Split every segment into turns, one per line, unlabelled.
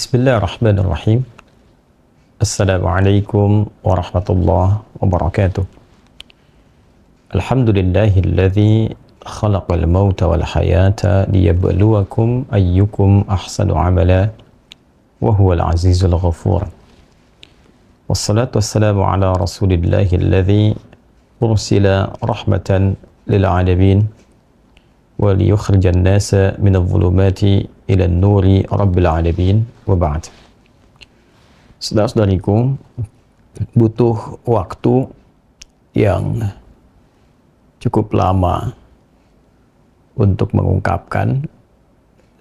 Bismillahirrahmanirrahim. Assalamualaikum warahmatullahi wabarakatuh. Alhamdulillahilladzi khalaqal mauta wal hayata liyabluwakum ayyukum ahsanu amala wa huwal azizul ghafur. Wassalatu wassalamu ala rasulillahilladzi ursila rahmatan lil alamin wa liyukhrijan nasa minadh dhulumati ila nuri rabbil alamin wa ba'd. Saudara-saudariku, butuh waktu yang cukup lama untuk mengungkapkan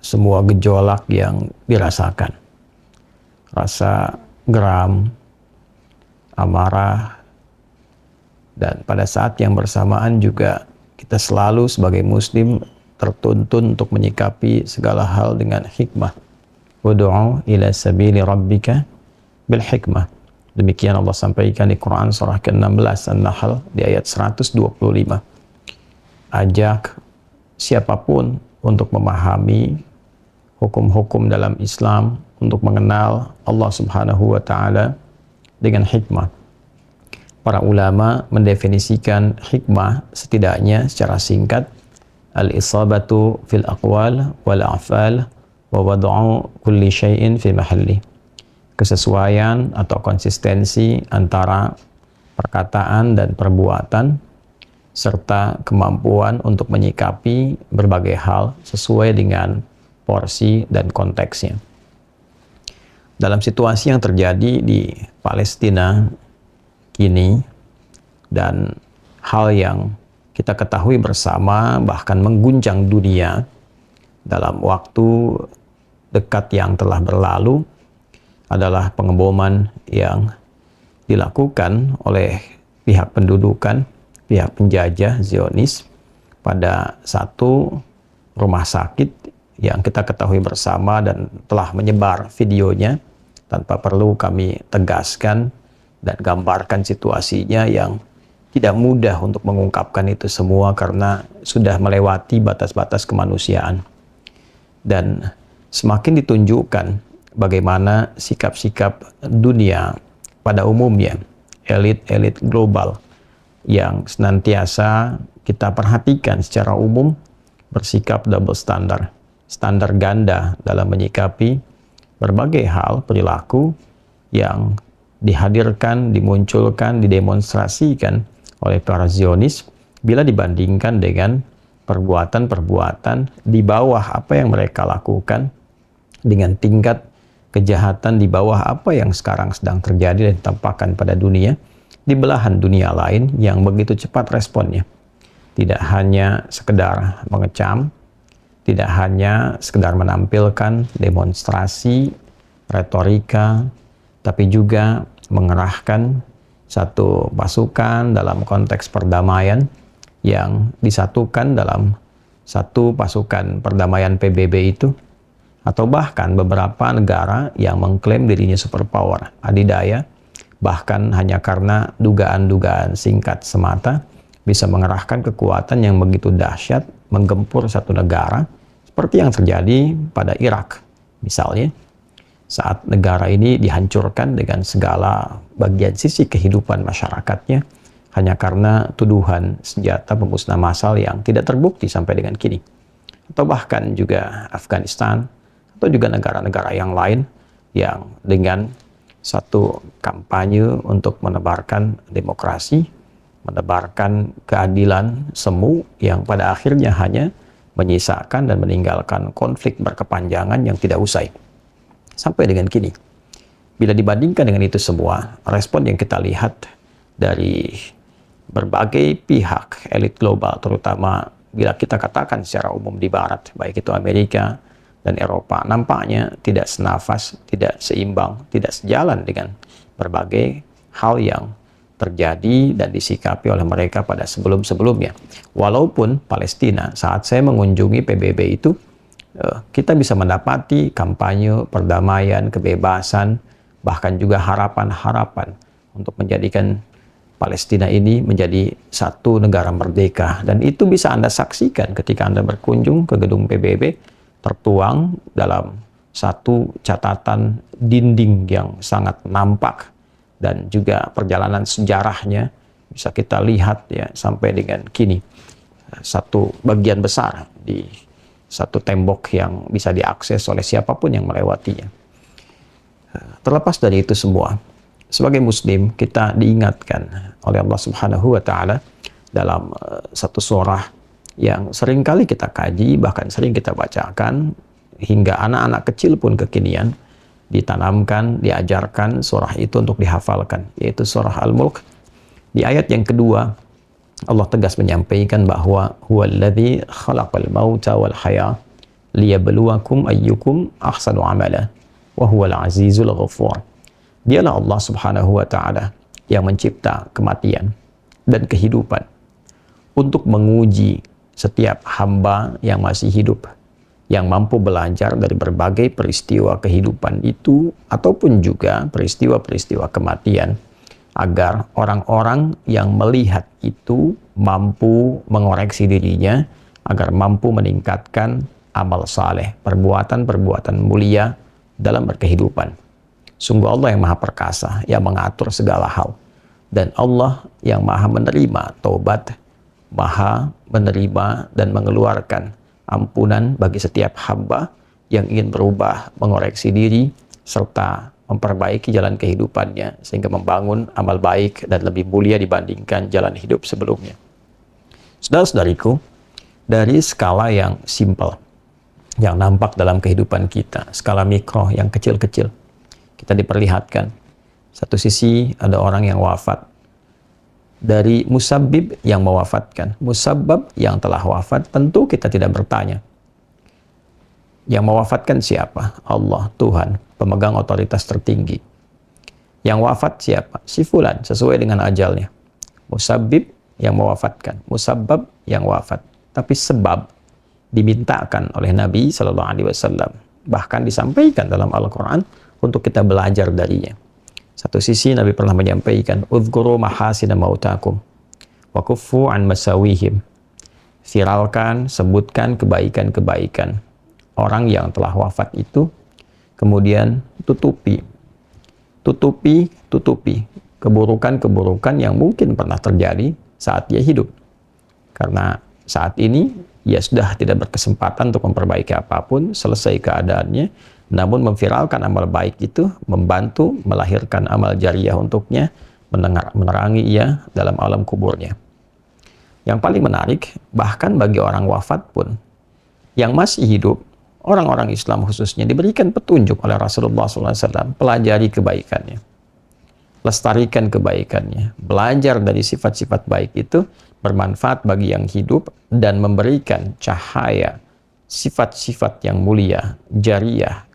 semua gejolak yang dirasakan. Rasa geram, amarah, dan pada saat yang bersamaan juga kita selalu sebagai muslim tertuntun untuk menyikapi segala hal dengan hikmah. Wad'u ila sabili rabbika bil hikmah. Demikian Allah sampaikan di Quran surah ke-16 An-Nahl di ayat 125. Ajak siapapun untuk memahami hukum-hukum dalam Islam, untuk mengenal Allah Subhanahu wa taala dengan hikmah. Para ulama mendefinisikan hikmah setidaknya secara singkat, al-isabatu fil aqwal wal a'fal wa wad'u kulli syai'in fi mahalli. Kesesuaian atau konsistensi antara perkataan dan perbuatan serta kemampuan untuk menyikapi berbagai hal sesuai dengan porsi dan konteksnya. Dalam situasi yang terjadi di Palestina kini dan hal yang kita ketahui bersama bahkan mengguncang dunia dalam waktu dekat yang telah berlalu adalah pengeboman yang dilakukan oleh pihak pendudukan, pihak penjajah Zionis pada satu rumah sakit yang kita ketahui bersama dan telah menyebar videonya tanpa perlu kami tegaskan dan gambarkan situasinya yang tidak mudah untuk mengungkapkan itu semua karena sudah melewati batas-batas kemanusiaan. Dan semakin ditunjukkan bagaimana sikap-sikap dunia pada umumnya, elit-elit global yang senantiasa kita perhatikan secara umum bersikap double standar, standar ganda dalam menyikapi berbagai hal perilaku yang dihadirkan, dimunculkan, didemonstrasikan oleh para Zionis bila dibandingkan dengan perbuatan-perbuatan di bawah apa yang mereka lakukan, dengan tingkat kejahatan di bawah apa yang sekarang sedang terjadi dan ditampakkan pada dunia, di belahan dunia lain yang begitu cepat responnya. Tidak hanya sekedar mengecam, tidak hanya sekedar menampilkan demonstrasi, retorika, tapi juga mengerahkan satu pasukan dalam konteks perdamaian yang disatukan dalam satu pasukan perdamaian PBB itu, atau bahkan beberapa negara yang mengklaim dirinya superpower adidaya, bahkan hanya karena dugaan-dugaan singkat semata bisa mengerahkan kekuatan yang begitu dahsyat menggempur satu negara, seperti yang terjadi pada Irak misalnya, saat negara ini dihancurkan dengan segala bagian sisi kehidupan masyarakatnya hanya karena tuduhan senjata pemusnah massal yang tidak terbukti sampai dengan kini. Atau bahkan juga Afghanistan, atau juga negara-negara yang lain yang dengan satu kampanye untuk menebarkan demokrasi, menebarkan keadilan semu yang pada akhirnya hanya menyisakan dan meninggalkan konflik berkepanjangan yang tidak usai sampai dengan kini. Bila dibandingkan dengan itu semua, respon yang kita lihat dari berbagai pihak elit global, terutama bila kita katakan secara umum di Barat, baik itu Amerika dan Eropa, nampaknya tidak senafas, tidak seimbang, tidak sejalan dengan berbagai hal yang terjadi dan disikapi oleh mereka pada sebelum-sebelumnya. Walaupun Palestina, saat saya mengunjungi PBB itu, kita bisa mendapati kampanye perdamaian, kebebasan, bahkan juga harapan-harapan untuk menjadikan Palestina ini menjadi satu negara merdeka. Dan itu bisa Anda saksikan ketika Anda berkunjung ke gedung PBB, tertuang dalam satu catatan dinding yang sangat nampak, dan juga perjalanan sejarahnya bisa kita lihat ya sampai dengan kini. Satu bagian besar di satu tembok yang bisa diakses oleh siapapun yang melewatinya. Terlepas dari itu semua, sebagai muslim kita diingatkan oleh Allah Subhanahu wa taala dalam satu surah yang sering kali kita kaji, bahkan sering kita bacakan, hingga anak-anak kecil pun kekinian ditanamkan, diajarkan surah itu untuk dihafalkan, yaitu surah Al-Mulk. Di ayat yang kedua, Allah tegas menyampaikan bahwa huwallazi khalaqal mauta wal haya liyabluwakum ayyukum ahsanu amala wa huwal azizul ghafur. Dialah Allah Subhanahu wa taala yang mencipta kematian dan kehidupan untuk menguji setiap hamba yang masih hidup, yang mampu belajar dari berbagai peristiwa kehidupan itu ataupun juga peristiwa-peristiwa kematian, agar orang-orang yang melihat itu mampu mengoreksi dirinya, agar mampu meningkatkan amal saleh, perbuatan-perbuatan mulia dalam berkehidupan. Sungguh Allah yang maha perkasa, yang mengatur segala hal. Dan Allah yang maha menerima taubat, maha menerima dan mengeluarkan ampunan bagi setiap hamba yang ingin berubah, mengoreksi diri, serta memperbaiki jalan kehidupannya, sehingga membangun amal baik dan lebih mulia dibandingkan jalan hidup sebelumnya. Saudara-saudariku, dari skala yang simpel, yang nampak dalam kehidupan kita, skala mikro yang kecil-kecil, kita diperlihatkan, satu sisi ada orang yang wafat, dari musabbib yang mewafatkan, musabbab yang telah wafat, tentu kita tidak bertanya. Yang mewafatkan siapa? Allah, Tuhan, pemegang otoritas tertinggi. Yang wafat siapa? Si fulan, sesuai dengan ajalnya. Musabbib yang mewafatkan, musabbab yang wafat. Tapi sebab dimintakan oleh Nabi Shallallahu Alaihi Wasallam, bahkan disampaikan dalam Al-Quran untuk kita belajar darinya. Satu sisi Nabi pernah menyampaikan, "Udhkuru mahasina mautakum wa kuffu an masawihim." Viralkan, sebutkan kebaikan-kebaikan orang yang telah wafat itu, kemudian tutupi keburukan-keburukan yang mungkin pernah terjadi saat dia hidup. Karena saat ini ia sudah tidak berkesempatan untuk memperbaiki apapun, selesai keadaannya. Namun memviralkan amal baik itu membantu melahirkan amal jariah untuknya, menerangi ia dalam alam kuburnya. Yang paling menarik, bahkan bagi orang wafat pun yang masih hidup, orang-orang Islam khususnya diberikan petunjuk oleh Rasulullah SAW, pelajari kebaikannya, lestarikan kebaikannya, belajar dari sifat-sifat baik itu bermanfaat bagi yang hidup dan memberikan cahaya sifat-sifat yang mulia, jariah,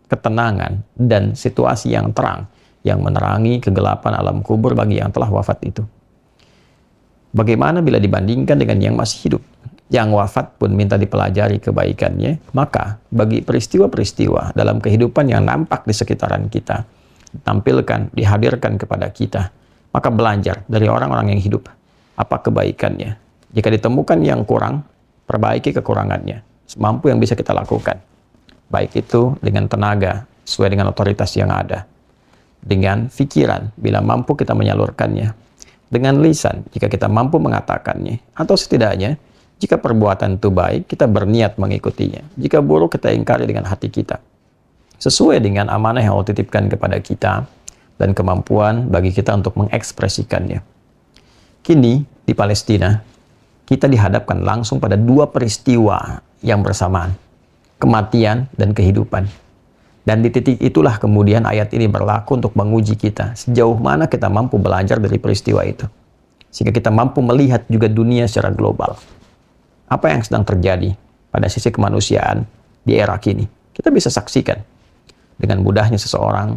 ketenangan, dan situasi yang terang yang menerangi kegelapan alam kubur bagi yang telah wafat itu. Bagaimana bila dibandingkan dengan yang masih hidup? Yang wafat pun minta dipelajari kebaikannya, maka bagi peristiwa-peristiwa dalam kehidupan yang nampak di sekitaran kita, tampilkan, dihadirkan kepada kita, maka belajar dari orang-orang yang hidup, apa kebaikannya. Jika ditemukan yang kurang, perbaiki kekurangannya, semampu yang bisa kita lakukan. Baik itu dengan tenaga, sesuai dengan otoritas yang ada. Dengan pikiran, bila mampu kita menyalurkannya. Dengan lisan, jika kita mampu mengatakannya. Atau setidaknya, jika perbuatan itu baik, kita berniat mengikutinya. Jika buruk, kita ingkari dengan hati kita. Sesuai dengan amanah yang Allah titipkan kepada kita, dan kemampuan bagi kita untuk mengekspresikannya. Kini, di Palestina, kita dihadapkan langsung pada dua peristiwa yang bersamaan. Kematian dan kehidupan. Dan di titik itulah kemudian ayat ini berlaku untuk menguji kita. Sejauh mana kita mampu belajar dari peristiwa itu. Sehingga kita mampu melihat juga dunia secara global. Apa yang sedang terjadi pada sisi kemanusiaan di era kini. Kita bisa saksikan. Dengan mudahnya seseorang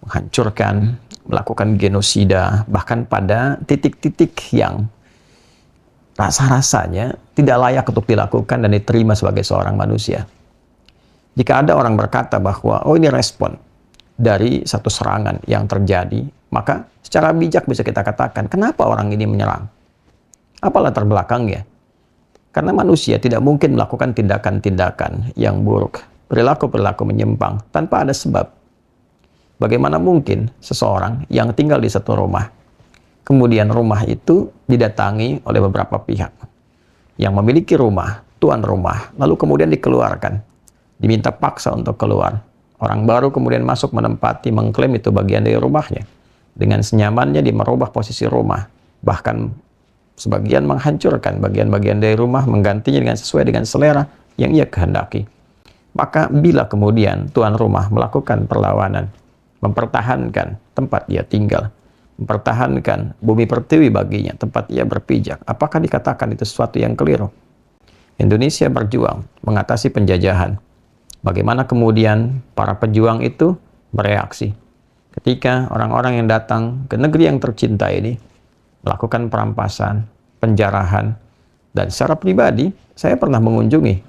menghancurkan, melakukan genosida, bahkan pada titik-titik yang rasa-rasanya tidak layak untuk dilakukan dan diterima sebagai seorang manusia. Jika ada orang berkata bahwa, oh ini respon dari satu serangan yang terjadi, maka secara bijak bisa kita katakan, kenapa orang ini menyerang? Apa latar belakangnya? Karena manusia tidak mungkin melakukan tindakan-tindakan yang buruk perilaku-perilaku menyimpang tanpa ada sebab. Bagaimana mungkin seseorang yang tinggal di satu rumah, kemudian rumah itu didatangi oleh beberapa pihak, yang memiliki rumah, tuan rumah, lalu kemudian dikeluarkan, diminta paksa untuk keluar. Orang baru kemudian masuk menempati, mengklaim itu bagian dari rumahnya. Dengan senyamannya dia merubah posisi rumah, bahkan sebagian menghancurkan bagian-bagian dari rumah, menggantinya dengan sesuai dengan selera yang ia kehendaki. Maka bila kemudian tuan rumah melakukan perlawanan, mempertahankan tempat dia tinggal, mempertahankan bumi pertiwi baginya, tempat ia berpijak, apakah dikatakan itu sesuatu yang keliru? Indonesia berjuang mengatasi penjajahan. Bagaimana kemudian para pejuang itu bereaksi ketika orang-orang yang datang ke negeri yang tercinta ini melakukan perampasan, penjarahan, dan secara pribadi saya pernah mengunjungi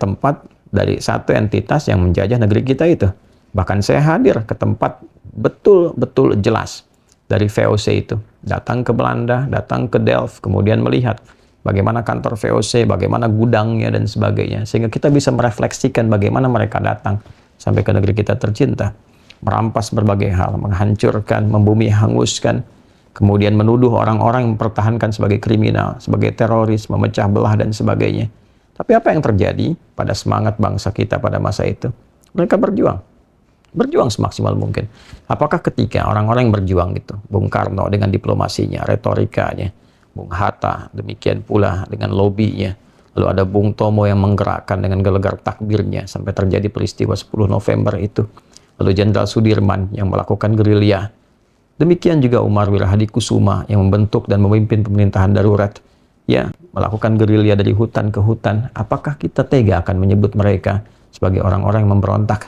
tempat dari satu entitas yang menjajah negeri kita itu. Bahkan saya hadir ke tempat betul-betul jelas dari VOC itu. Datang ke Belanda, datang ke Delft, kemudian melihat bagaimana kantor VOC, bagaimana gudangnya dan sebagainya. Sehingga kita bisa merefleksikan bagaimana mereka datang sampai ke negeri kita tercinta. Merampas berbagai hal, menghancurkan, membumi hanguskan, kemudian menuduh orang-orang yang mempertahankan sebagai kriminal, sebagai teroris, memecah belah dan sebagainya. Tapi apa yang terjadi pada semangat bangsa kita pada masa itu? Mereka berjuang semaksimal mungkin. Apakah ketika orang-orang yang berjuang itu, Bung Karno dengan diplomasinya, retorikanya, Bung Hatta demikian pula dengan lobinya, lalu ada Bung Tomo yang menggerakkan dengan gelegar takbirnya sampai terjadi peristiwa 10 November itu, lalu Jenderal Sudirman yang melakukan gerilya, demikian juga Umar Wirahadikusuma yang membentuk dan memimpin pemerintahan darurat, melakukan gerilya dari hutan ke hutan. Apakah kita tega akan menyebut mereka sebagai orang-orang yang memberontak?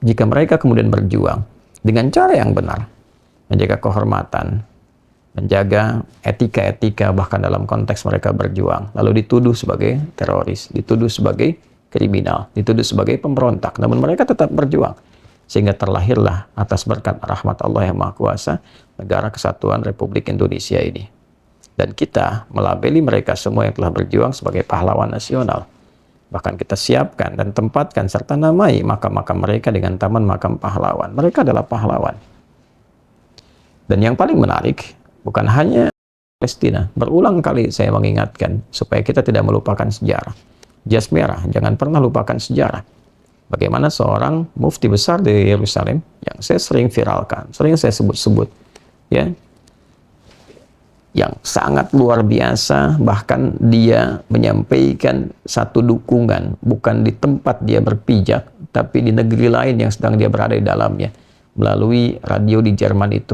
Jika mereka kemudian berjuang dengan cara yang benar, menjaga kehormatan, menjaga etika-etika, bahkan dalam konteks mereka berjuang, lalu dituduh sebagai teroris, dituduh sebagai kriminal, dituduh sebagai pemberontak, namun mereka tetap berjuang, sehingga terlahirlah atas berkat rahmat Allah yang Maha Kuasa, Negara Kesatuan Republik Indonesia ini. Dan kita melabeli mereka semua yang telah berjuang sebagai pahlawan nasional. Bahkan kita siapkan dan tempatkan serta namai makam-makam mereka dengan Taman Makam Pahlawan. Mereka adalah pahlawan. Dan yang paling menarik, bukan hanya Palestina. Berulang kali saya mengingatkan supaya kita tidak melupakan sejarah. Jas merah, jangan pernah lupakan sejarah. Bagaimana seorang mufti besar di Yerusalem, yang saya sering viralkan, sering saya sebut-sebut, yang sangat luar biasa, bahkan dia menyampaikan satu dukungan bukan di tempat dia berpijak, tapi di negeri lain yang sedang dia berada di dalamnya, melalui radio di Jerman itu,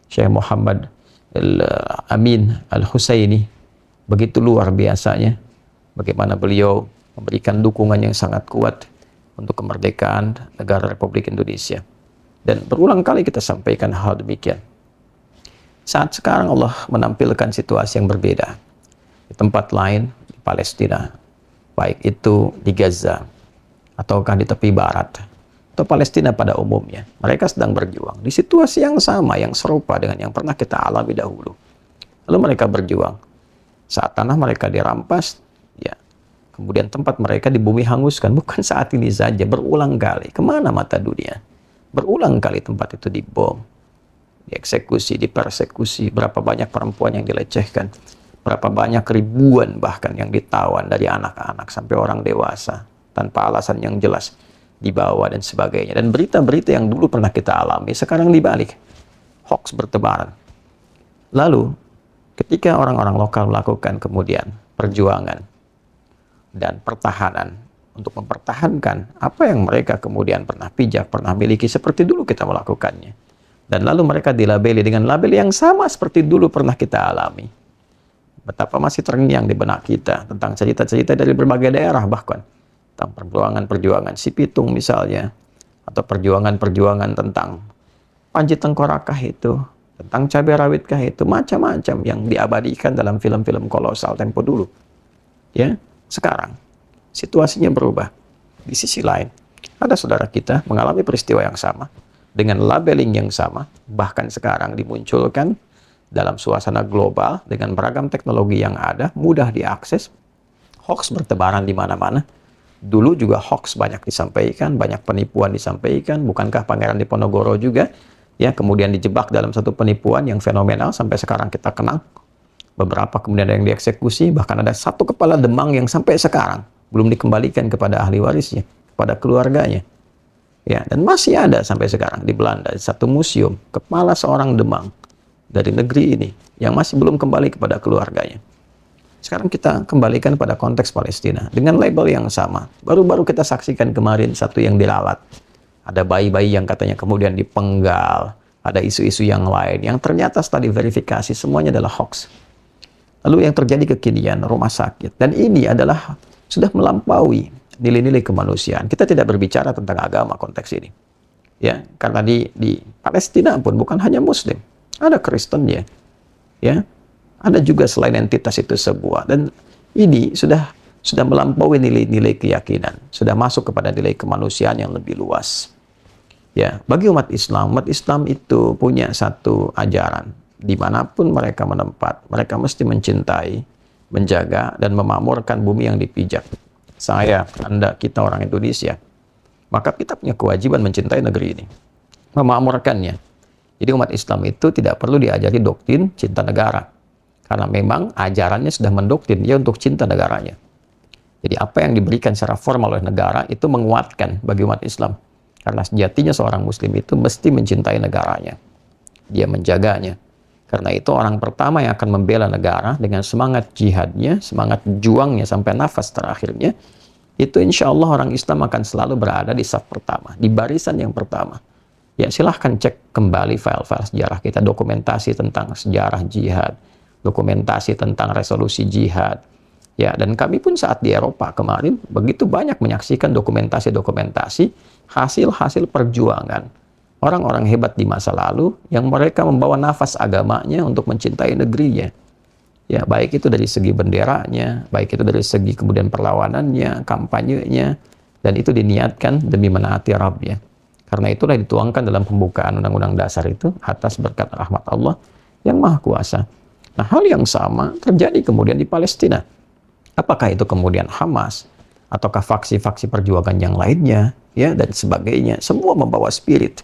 Syekh Muhammad Amin Al-Husaini. Begitu luar biasanya bagaimana beliau memberikan dukungan yang sangat kuat untuk kemerdekaan negara Republik Indonesia. Dan berulang kali kita sampaikan hal demikian. Saat sekarang Allah menampilkan situasi yang berbeda di tempat lain di Palestina, baik itu di Gaza ataukah di tepi barat atau Palestina pada umumnya. Mereka sedang berjuang di situasi yang sama, yang serupa dengan yang pernah kita alami dahulu. Lalu mereka berjuang saat tanah mereka dirampas, kemudian tempat mereka dibumi hanguskan. Bukan saat ini saja, berulang kali. Kemana mata dunia? Berulang kali tempat itu dibom, dieksekusi, dipersekusi, berapa banyak perempuan yang dilecehkan, berapa banyak ribuan bahkan yang ditawan dari anak-anak sampai orang dewasa tanpa alasan yang jelas, dibawa dan sebagainya. Dan berita-berita yang dulu pernah kita alami sekarang dibalik, hoax bertebaran. Lalu ketika orang-orang lokal melakukan kemudian perjuangan dan pertahanan untuk mempertahankan apa yang mereka kemudian pernah pijak, pernah miliki, seperti dulu kita melakukannya. Dan lalu mereka dilabeli dengan label yang sama seperti dulu pernah kita alami. Betapa masih terngiang di benak kita tentang cerita-cerita dari berbagai daerah, bahkan tentang perjuangan-perjuangan si Pitung misalnya, atau perjuangan-perjuangan tentang Panji Tengkorakah itu, tentang cabai rawitkah itu, macam-macam yang diabadikan dalam film-film kolosal tempo dulu. Sekarang situasinya berubah. Di sisi lain, ada saudara kita mengalami peristiwa yang sama, dengan labeling yang sama, bahkan sekarang dimunculkan dalam suasana global dengan beragam teknologi yang ada, mudah diakses, hoax bertebaran di mana-mana, Dulu juga hoax banyak disampaikan, banyak penipuan disampaikan. Bukankah Pangeran Diponegoro juga ya kemudian dijebak dalam satu penipuan yang fenomenal sampai sekarang kita kenal. Beberapa kemudian ada yang dieksekusi, bahkan ada satu kepala demang yang sampai sekarang belum dikembalikan kepada ahli warisnya, kepada keluarganya. Ya, dan masih ada sampai sekarang di Belanda satu museum kepala seorang demang dari negeri ini yang masih belum kembali kepada keluarganya. Sekarang kita kembalikan pada konteks Palestina dengan label yang sama. Baru-baru kita saksikan kemarin satu yang diralat. Ada bayi-bayi yang katanya kemudian dipenggal. Ada isu-isu yang lain yang ternyata setelah diverifikasi semuanya adalah hoax. Lalu yang terjadi kekinian rumah sakit. Dan ini adalah sudah melampaui nilai-nilai kemanusiaan. Kita tidak berbicara tentang agama konteks ini. Ya, karena di Palestina pun bukan hanya Muslim. Ada Kristennya. Ya. Ada juga selain entitas itu sebuah, dan ini sudah melampaui nilai-nilai keyakinan, sudah masuk kepada nilai kemanusiaan yang lebih luas. Ya, bagi umat Islam itu punya satu ajaran, dimanapun mereka menempat, mereka mesti mencintai, menjaga, dan memakmurkan bumi yang dipijak. Saya, Anda, kita orang Indonesia, maka kita punya kewajiban mencintai negeri ini, memakmurkannya. Jadi umat Islam itu tidak perlu diajari doktrin cinta negara. Karena memang ajarannya sudah mendoktrin dia untuk cinta negaranya. Jadi apa yang diberikan secara formal oleh negara itu menguatkan bagi umat Islam. Karena sejatinya seorang Muslim itu mesti mencintai negaranya. Dia menjaganya. Karena itu orang pertama yang akan membela negara dengan semangat jihadnya, semangat juangnya sampai nafas terakhirnya, itu insya Allah orang Islam akan selalu berada di saf pertama, di barisan yang pertama. Ya, silahkan cek kembali file-file sejarah kita, dokumentasi tentang sejarah jihad, dokumentasi tentang resolusi jihad. Ya, dan kami pun saat di Eropa kemarin begitu banyak menyaksikan dokumentasi-dokumentasi hasil-hasil perjuangan orang-orang hebat di masa lalu yang mereka membawa nafas agamanya untuk mencintai negerinya. Ya, baik itu dari segi benderanya, baik itu dari segi kemudian perlawanannya, kampanyenya, dan itu diniatkan demi menaati Rabbnya. Karena itulah dituangkan dalam pembukaan Undang-Undang Dasar itu atas berkat rahmat Allah yang Maha Kuasa. Nah, hal yang sama terjadi kemudian di Palestina. Apakah itu kemudian Hamas ataukah faksi-faksi perjuangan yang lainnya, ya, dan sebagainya, semua membawa spirit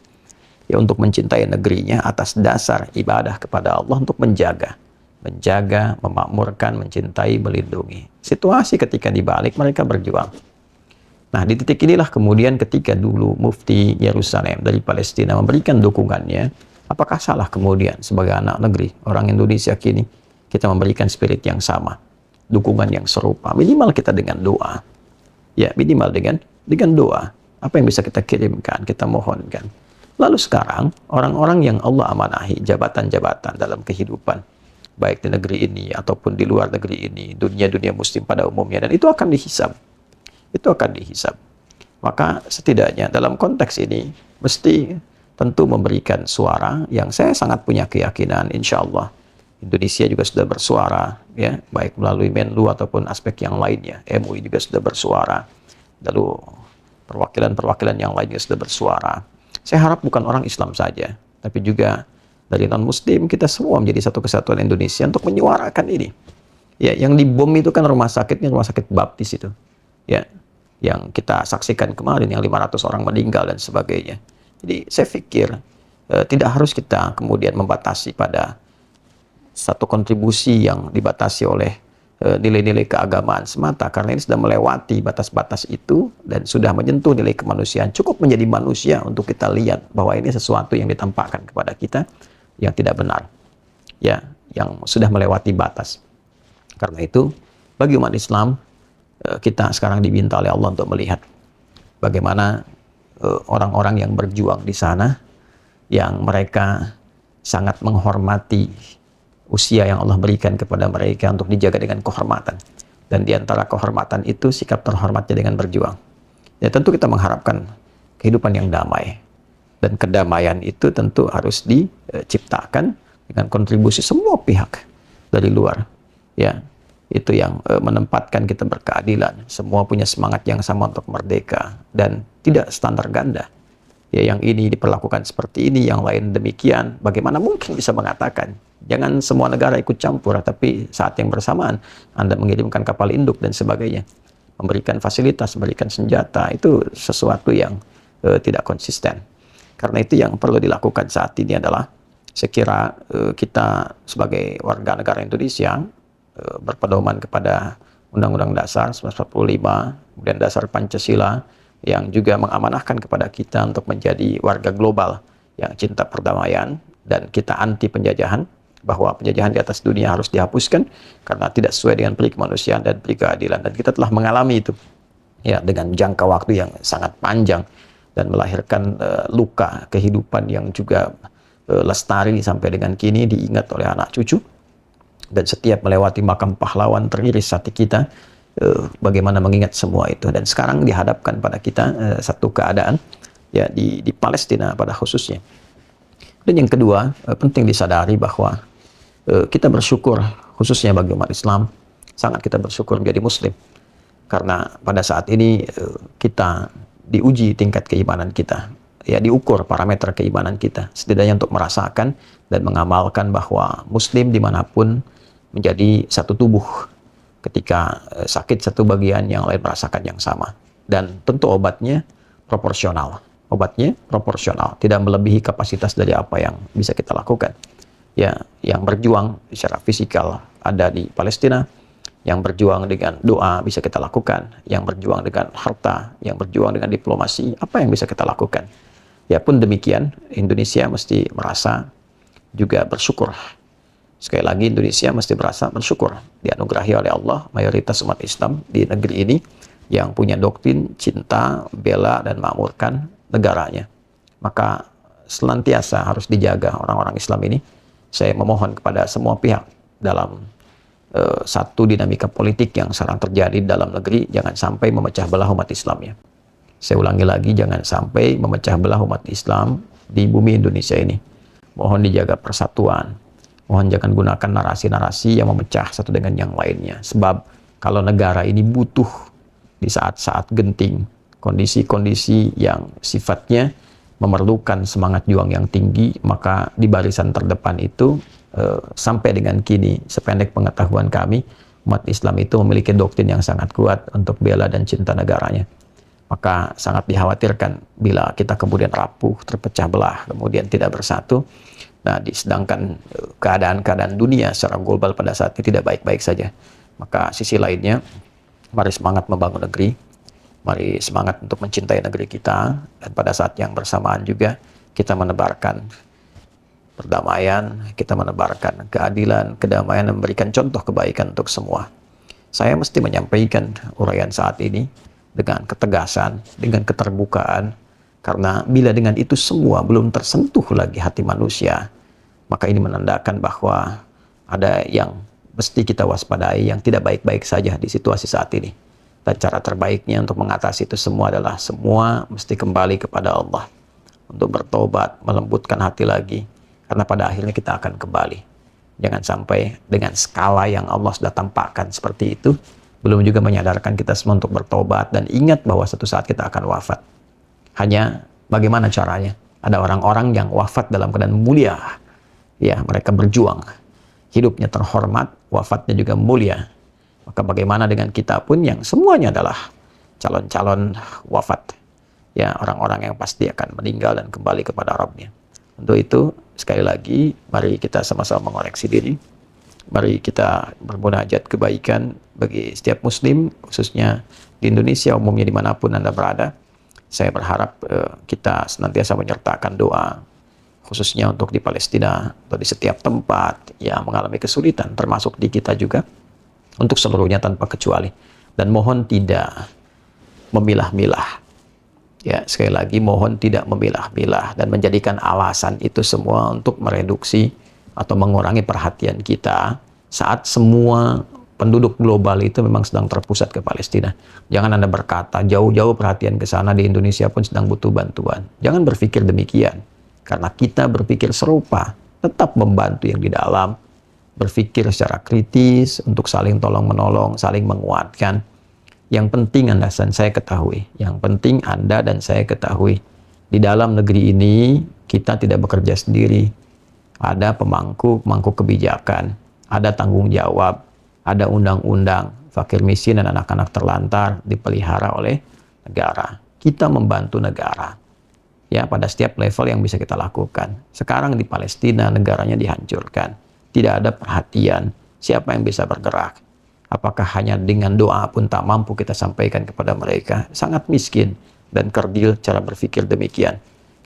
ya untuk mencintai negerinya atas dasar ibadah kepada Allah untuk menjaga, memakmurkan, mencintai, melindungi. Situasi ketika dibalik mereka berjuang. Nah, di titik inilah kemudian ketika dulu Mufti Yerusalem dari Palestina memberikan dukungannya, apakah salah kemudian sebagai anak negeri orang Indonesia kini kita memberikan spirit yang sama, dukungan yang serupa, minimal kita dengan doa, ya, minimal dengan doa, apa yang bisa kita kirimkan, kita mohonkan. Lalu sekarang orang-orang yang Allah amanahi jabatan-jabatan dalam kehidupan, baik di negeri ini ataupun di luar negeri ini, dunia-dunia Muslim pada umumnya, dan itu akan dihisab. Itu akan dihisab. Maka setidaknya dalam konteks ini mesti tentu memberikan suara yang saya sangat punya keyakinan insya Allah Indonesia juga sudah bersuara, ya, baik melalui Menlu ataupun aspek yang lainnya. MUI juga sudah bersuara, lalu perwakilan-perwakilan yang lainnya sudah bersuara. Saya harap bukan orang Islam saja, tapi juga dari non-Muslim, kita semua menjadi satu kesatuan Indonesia untuk menyuarakan ini. Ya, yang dibom itu kan rumah sakitnya, rumah sakit baptis itu, ya, yang kita saksikan kemarin, yang 500 orang meninggal dan sebagainya. Jadi saya pikir tidak harus kita kemudian membatasi pada satu kontribusi yang dibatasi oleh nilai-nilai keagamaan semata, karena ini sudah melewati batas-batas itu dan sudah menyentuh nilai kemanusiaan. Cukup menjadi manusia untuk kita lihat bahwa ini sesuatu yang ditampakkan kepada kita yang tidak benar, ya, yang sudah melewati batas. Karena itu bagi umat Islam, kita sekarang diminta oleh Allah untuk melihat bagaimana orang-orang yang berjuang di sana, yang mereka sangat menghormati usia yang Allah berikan kepada mereka untuk dijaga dengan kehormatan. Dan di antara kehormatan itu sikap terhormatnya dengan berjuang. Ya, tentu kita mengharapkan kehidupan yang damai. Dan kedamaian itu tentu harus diciptakan dengan kontribusi semua pihak dari luar. Ya, itu yang menempatkan kita berkeadilan. Semua punya semangat yang sama untuk merdeka dan tidak standar ganda. Ya, yang ini diperlakukan seperti ini, yang lain demikian. Bagaimana mungkin bisa mengatakan jangan semua negara ikut campur, tapi saat yang bersamaan Anda mengirimkan kapal induk dan sebagainya. memberikan fasilitas, memberikan senjata, itu sesuatu yang tidak konsisten. Karena itu yang perlu dilakukan saat ini adalah, saya kira kita sebagai warga negara Indonesia berpedoman kepada Undang-Undang Dasar 1945, kemudian Dasar Pancasila, yang juga mengamanahkan kepada kita untuk menjadi warga global yang cinta perdamaian, dan kita anti penjajahan, bahwa penjajahan di atas dunia harus dihapuskan karena tidak sesuai dengan peri kemanusiaan dan peri keadilan. Dan kita telah mengalami itu ya dengan jangka waktu yang sangat panjang dan melahirkan luka kehidupan yang juga lestari sampai dengan kini diingat oleh anak cucu. Dan setiap melewati makam pahlawan teriris hati kita bagaimana mengingat semua itu. Dan sekarang dihadapkan pada kita satu keadaan ya di Palestina pada khususnya. Dan yang kedua, penting disadari bahwa kita bersyukur, khususnya bagi umat Islam, sangat kita bersyukur menjadi Muslim. Karena pada saat ini kita diuji tingkat keimanan kita, ya diukur parameter keimanan kita, setidaknya untuk merasakan dan mengamalkan bahwa Muslim dimanapun menjadi satu tubuh. Ketika sakit satu bagian, yang lain merasakan yang sama. Dan tentu obatnya proporsional. Obatnya proporsional, tidak melebihi kapasitas dari apa yang bisa kita lakukan. Ya, yang berjuang secara fisikal ada di Palestina, yang berjuang dengan doa bisa kita lakukan, yang berjuang dengan harta, yang berjuang dengan diplomasi, apa yang bisa kita lakukan. Ya pun demikian, Indonesia mesti merasa juga bersyukur. Sekali lagi, Indonesia mesti merasa bersyukur dianugerahi oleh Allah mayoritas umat Islam di negeri ini yang punya doktrin cinta, bela, dan makmurkan negaranya. Maka senantiasa harus dijaga orang-orang Islam ini. Saya memohon kepada semua pihak dalam satu dinamika politik yang sekarang terjadi dalam negeri, jangan sampai memecah belah umat Islamnya. Saya ulangi lagi, jangan sampai memecah belah umat Islam di bumi Indonesia ini. Mohon dijaga persatuan. Mohon jangan gunakan narasi-narasi yang memecah satu dengan yang lainnya. Sebab kalau negara ini butuh di saat-saat genting, kondisi-kondisi yang sifatnya memerlukan semangat juang yang tinggi, maka di barisan terdepan itu sampai dengan kini, sependek pengetahuan kami, umat Islam itu memiliki doktrin yang sangat kuat untuk bela dan cinta negaranya. Maka sangat dikhawatirkan bila kita kemudian rapuh, terpecah belah, kemudian tidak bersatu. Nah, sedangkan keadaan-keadaan dunia secara global pada saat ini tidak baik-baik saja. Maka sisi lainnya, mari semangat membangun negeri, mari semangat untuk mencintai negeri kita, dan pada saat yang bersamaan juga kita menebarkan perdamaian, kita menebarkan keadilan, kedamaian, dan memberikan contoh kebaikan untuk semua. Saya mesti menyampaikan uraian saat ini dengan ketegasan, dengan keterbukaan, karena bila dengan itu semua belum tersentuh lagi hati manusia, maka ini menandakan bahwa ada yang mesti kita waspadai yang tidak baik-baik saja di situasi saat ini. Dan cara terbaiknya untuk mengatasi itu semua adalah semua mesti kembali kepada Allah. Untuk bertobat, melembutkan hati lagi. Karena pada akhirnya kita akan kembali. Jangan sampai dengan skala yang Allah sudah tampakkan seperti itu, belum juga menyadarkan kita semua untuk bertobat dan ingat bahwa suatu saat kita akan wafat. Hanya bagaimana caranya? Ada orang-orang yang wafat dalam keadaan mulia. Ya, mereka berjuang. Hidupnya terhormat, wafatnya juga mulia. Maka bagaimana dengan kita pun yang semuanya adalah calon-calon wafat. Ya, orang-orang yang pasti akan meninggal dan kembali kepada Rabb-Nya. Untuk itu, sekali lagi, mari kita sama-sama mengoreksi diri. Mari kita bermunajat kebaikan bagi setiap Muslim, khususnya di Indonesia, umumnya dimanapun Anda berada. Saya berharap kita senantiasa menyertakan doa, khususnya untuk di Palestina atau di setiap tempat yang mengalami kesulitan, termasuk di kita juga, untuk seluruhnya tanpa kecuali. Dan mohon tidak memilah-milah. Ya, sekali lagi mohon tidak memilah-milah dan menjadikan alasan itu semua untuk mereduksi atau mengurangi perhatian kita saat semua penduduk global itu memang sedang terpusat ke Palestina. Jangan Anda berkata jauh-jauh perhatian ke sana, di Indonesia pun sedang butuh bantuan. Jangan berpikir demikian. Karena kita berpikir serupa, tetap membantu yang di dalam, berpikir secara kritis untuk saling tolong-menolong, saling menguatkan. Yang penting Anda dan saya ketahui, yang penting Anda dan saya ketahui, di dalam negeri ini kita tidak bekerja sendiri. Ada pemangku kebijakan, ada tanggung jawab, ada undang-undang, fakir miskin dan anak-anak terlantar dipelihara oleh negara. Kita membantu negara ya pada setiap level yang bisa kita lakukan. Sekarang di Palestina negaranya dihancurkan, tidak ada perhatian. Siapa yang bisa bergerak? Apakah hanya dengan doa pun tak mampu kita sampaikan kepada mereka? Sangat miskin dan kerdil cara berpikir demikian.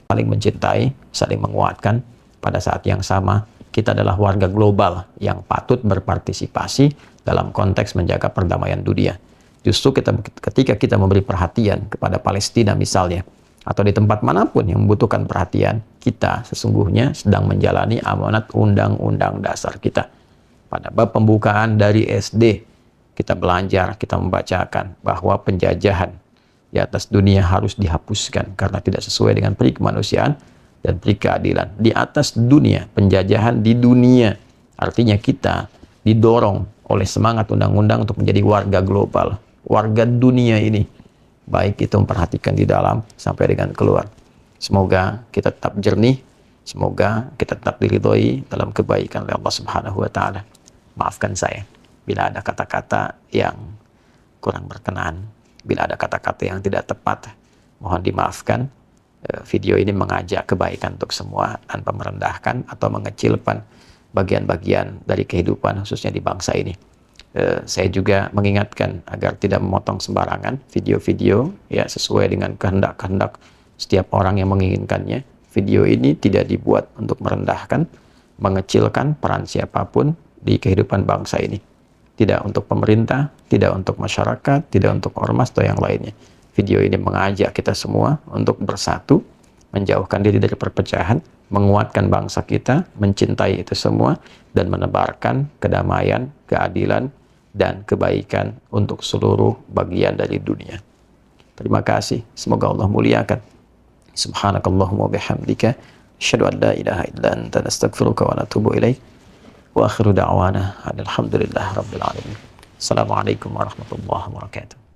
Saling mencintai, saling menguatkan. Pada saat yang sama, kita adalah warga global yang patut berpartisipasi dalam konteks menjaga perdamaian dunia. Justru ketika kita memberi perhatian kepada Palestina misalnya, atau di tempat manapun yang membutuhkan perhatian, kita sesungguhnya sedang menjalani amanat undang-undang dasar kita. Pada bab pembukaan dari SD, kita belajar, kita membacakan bahwa penjajahan di atas dunia harus dihapuskan karena tidak sesuai dengan peri kemanusiaan dan peri keadilan. Di atas dunia, penjajahan di dunia, artinya kita didorong oleh semangat undang-undang untuk menjadi warga global, warga dunia ini, baik itu memperhatikan di dalam sampai dengan keluar. Semoga kita tetap jernih, semoga kita tetap diridhoi dalam kebaikan oleh Allah Subhanahu wa taala. Maafkan saya bila ada kata-kata yang kurang berkenan, bila ada kata-kata yang tidak tepat, mohon dimaafkan. Video ini mengajak kebaikan untuk semua tanpa merendahkan atau mengecilkan bagian-bagian dari kehidupan khususnya di bangsa ini. Saya juga mengingatkan agar tidak memotong sembarangan video-video ya sesuai dengan kehendak-kehendak setiap orang yang menginginkannya. Video ini tidak dibuat untuk merendahkan, mengecilkan peran siapapun di kehidupan bangsa ini. Tidak untuk pemerintah, tidak untuk masyarakat, tidak untuk ormas atau yang lainnya. Video ini mengajak kita semua untuk bersatu, menjauhkan diri dari perpecahan, menguatkan bangsa kita, mencintai itu semua, dan menebarkan kedamaian, keadilan, dan kebaikan untuk seluruh bagian dari dunia. Terima kasih. Semoga Allah muliakan. Subhanakallahumma bihamdika asyhadu an la ilaha illa anta nastaghfiruka wa natubu ilaik. Wa akhiru da'wana alhamdulillahi rabbil alamin. Assalamualaikum warahmatullahi wabarakatuh.